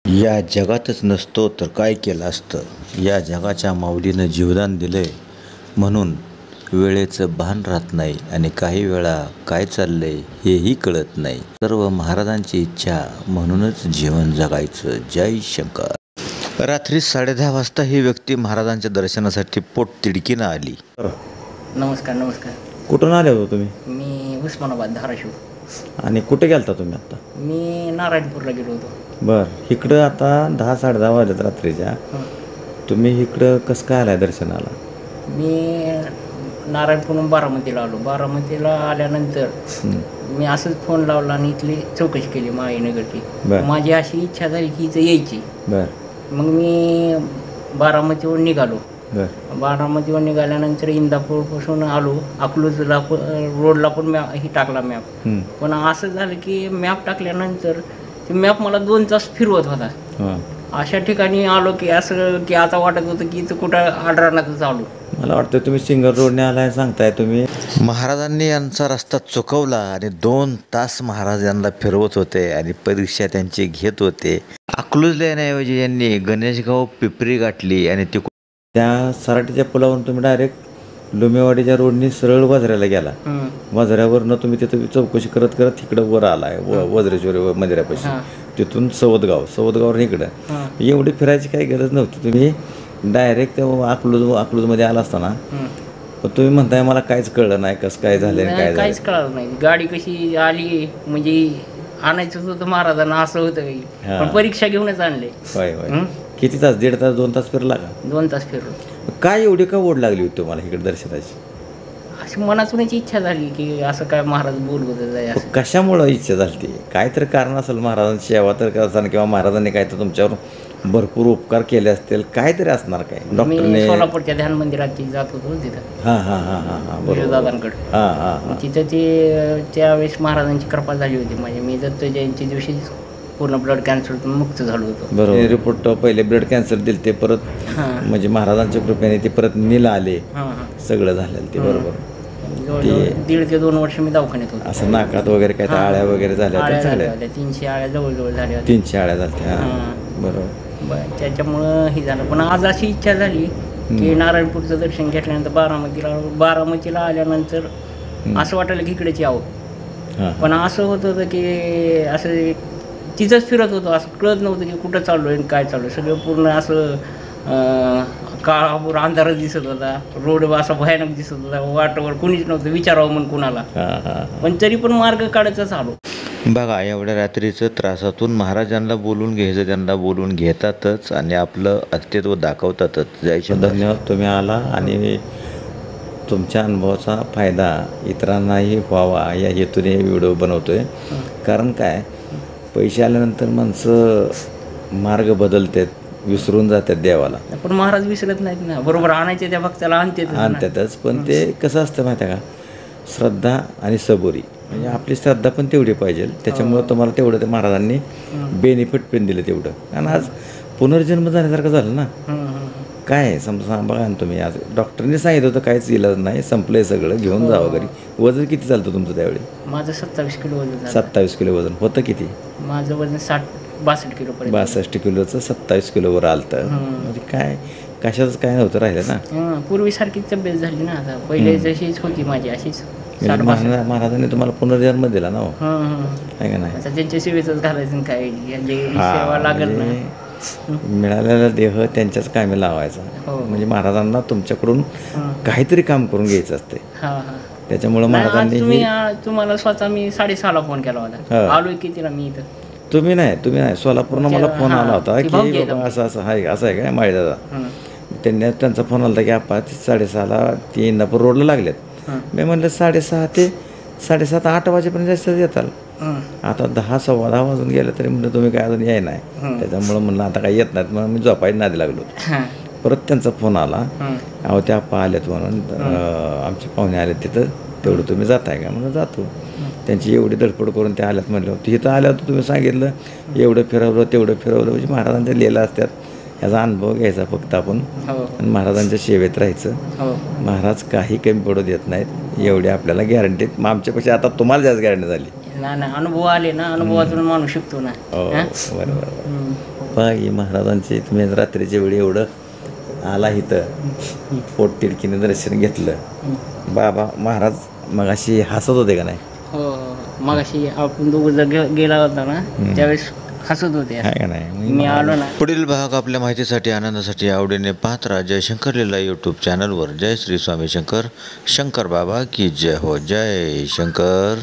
या जगातच नसतो तर काय केलं असतं. या जगाच्या माऊलीनं जीवदान दिलंय म्हणून वेळेचं भान राहत नाही आणि काही वेळा काय चाललंय हेही कळत नाही. सर्व महाराजांची इच्छा म्हणूनच जीवन जगायचं. जय शंकर. रात्री 10:30 वाजता ही व्यक्ती महाराजांच्या दर्शनासाठी पोटतिडकीनं आली. नमस्कार नमस्कार. कुठून आले होते तुम्ही? मी उस्मानाबाद धाराशिव. आणि कुठे गेलता तुम्ही आता? मी नारायणपूरला गेलो होतो. बरं, इकडं आता 10-10:30 वाजल्यात रात्रीच्या. तुम्ही इकडं कसं काय आलाय दर्शनाला? मी नारायणपूरहून बारामतीला आलो. बारामतीला आल्यानंतर मी असंच फोन लावला आणि इथली चौकशी केली माळीनगरची. माझी अशी इच्छा झाली की इथं यायची. मग मी बारामतीवर निघालो. बारामतीवर निघाल्यानंतर इंदापूरपासून आलो. अकलूजला रोडला पण ही टाकला मॅप. पण असं झालं की मॅप टाकल्यानंतर ते मॅप मला 2 तास फिरवत होता. अशा ठिकाणी आलो की असं की आता वाटत होतं की इथं कुठं आडरानातच आलो. मला वाटतं तुम्ही सिंगल रोडने आलाय सांगताय तुम्ही. महाराजांनी यांचा रस्ता चुकवला आणि 2 तास महाराज यांना फिरवत होते आणि परीक्षा त्यांची घेत होते. अकलूजला येण्याऐवजी यांनी गणेशगाव पिपरी गाठली आणि ती त्या सराटीच्या पुलावरून तुम्ही डायरेक्ट लुमेवाडीच्या रोडनी सरळ वजऱ्याला गेला. वजऱ्यावरनं तुम्ही तिथं चौकशी करत करत इकडं वर आलाय वज्रेश्वरी मंदिरापाशी. तिथून सवदगावर इकडं. एवढी फिरायची काही गरज नव्हती. तुम्ही डायरेक्ट अकलूजमध्ये आला असताना पण तुम्ही म्हणताय मला काहीच कळलं नाही कसं काय झालं काय काहीच कळलं नाही. गाडी कशी आली म्हणजे आणायचं होतं महाराजांना असं होतं. पण परीक्षा घेऊनच आणले. होय होय. किती तास? 1.5 तास 2 तास फिरला का? 2 तास फिरलो. काय एवढी का ओढ लागली होती तुम्हाला इकडे दर्शनाची? अशी मनातूनच इच्छा झाली की असं काय महाराज बोलवत जाय. कशामुळं इच्छा झाली ती? काहीतरी कारण असेल. महाराजांची सेवा तर करताना किंवा महाराजांनी काय तर तुमच्यावर भरपूर उपकार केले असतील. काहीतरी असणार काय? डॉक्टरने सोलापूरच्या ध्यान मंदिरात जात होतो तिथं. बरोबर. दादांकडे तिथं ते त्यावेळेस महाराजांची कृपा झाली होती. म्हणजे मी दत्त जयंती दिवशी पूर्ण ब्लड कॅन्सर मुक्त झालो होतो. बरोबर. रिपोर्ट पहिले ब्लड कॅन्सर दिले ते परत म्हणजे महाराजांच्या कृपेने ते परत नील आले. सगळं झालेलं ते बरोबर. 1.5 ते 2 वर्ष मी दवाखान्यात होतो. असं नाकात वगैरे काय आळ्या वगैरे झाल्या? 300 आळ्या जवळजवळ झाल्या. 300 आळ्या झाल्या. बरोबर. त्याच्यामुळं हे झालं. पण आज अशी इच्छा झाली की नारायणपूरचं दर्शन घेतल्यानंतर बारामतीला आल्यानंतर असं वाटलं की इकडेच यावं. पण असं होत होतं की असं तिथंच फिरत होतो. असं कळत नव्हतं की कुठं चाललो आहे काय चालू आहे. सगळं पूर्ण असं काळापूर अंधारच दिसत होता. रोड असा भयानक दिसत होता. वाटवर कुणीच नव्हतं विचारावं म्हणून कुणाला. पण तरी पण मार्ग काढतच आलो. बघा, एवढ्या रात्रीचं त्रासातून महाराजांना बोलून घ्यायचं, त्यांना बोलून घेतातच आणि आपलं अस्तित्व दाखवतातच. जायचं. धन्यवाद. तुम्ही आला आणि तुमच्या अनुभवाचा फायदा इतरांनाही व्हावा या हेतूने व्हिडिओ बनवतोय. कारण काय, पैसे आल्यानंतर माणसं मार्ग बदलतात, विसरून जातात देवाला. पण महाराज विसरत नाहीत ना. बरोबर आणायचे त्या भक्ताला आणतातच. पण ते कसं असतं माहिती आहे का, श्रद्धा आणि सबुरी. म्हणजे आपली श्रद्धा पण तेवढी पाहिजे. त्याच्यामुळं तुम्हाला तेवढं ते महाराजांनी बेनिफिट पण दिलं तेवढं. आणि आज पुनर्जन्म झाल्यासारखं झालं ना. काय समजा बघा ना तुम्ही, आज डॉक्टरने सांगितलं होतं काहीच इलाज नाही, संपलंय सगळं, घेऊन जावं घरी. वजन किती चालतं तुमचं त्यावेळी? माझं 27 किलो वजन. 27 किलो वजन होतं. किती? माझं वजन 62 किलो. 62 किलोचं 27 किलोवर आलतं. म्हणजे काय कशाच काय नव्हतं राहिलं ना. पूर्वीसारखी तब्येत झाली ना आता. पहिले जशीच होती माझी अशीच. महाराजांनी तुम्हाला पुनर्जन्म दिला ना. आहे का नाही? त्यांच्या सेवेतच घालायचं काय सेवा लागल ना. मिळालेला देह त्यांच्याच कामी लावायचा. म्हणजे महाराजांना तुमच्याकडून काहीतरी काम करून घ्यायचं असते. त्याच्यामुळं महाराजांनी तुम्हाला स्वतः मी 6:30ला फोन केला होता. आलोय कितीला मी इथं. तुम्ही नाही सोलापूरनं मला फोन आला होता की असं आहे काय माळीदादा. त्यांचा फोन आला होता की आपण 6:30ला ते इंदापूर रोडला लागलेत. मी म्हणलं 6:30 ते 7:30 8 वाजेपर्यंत जास्त येताल. आता 10 सव्वा 10 वाजून गेलं तरी म्हणलं तुम्ही काय अजून याय नाही. त्याच्यामुळं म्हणलं आता काही येत नाहीत. म्हणून मी झोपायला नादी लागलो. परत त्यांचा फोन आला, अहो त्या आप्पा आलेत म्हणून, आमचे पाहुणे आलेत तिथं, तेवढं तुम्ही जाताय का? म्हणून जातो. त्यांची एवढी धडपड करून ते आल्यात म्हणलं. तिथं आल्यावर तुम्ही सांगितलं एवढं फिरवलं तेवढं फिरवलं. म्हणजे महाराजांच्या लीला असतात. याचा अनुभव घ्यायचा फक्त आपण आणि महाराजांच्या सेवेत राहायचं. महाराज काही कमी पडू देत नाहीत एवढी आपल्याला गॅरंटी. मग आमच्यापेक्षा आता तुम्हाला जास्त गॅरंटी झाली. अनुभव आले ना, अनुभवातून माणूस शिकतो ना. बरोबर. आप्पा ही महाराजांची तुम्ही रात्रीच्या वेळी एवढं आला इथं पोट तिडकीने दर्शन घेतलं बाबा महाराज मग अशी हसत होते का नाही? हो मग अशी आपण दोघं गेला होता ना त्यावेळेस हसत होते आहे का नाही? मी आलो ना. पुढील भाग आपल्या माहितीसाठी आनंदासाठी आवडीने पाहत राहा जयशंकर लीला यूट्यूब चॅनलवर. जय श्री स्वामी शंकर. शंकर बाबा की जय हो. जय शंकर.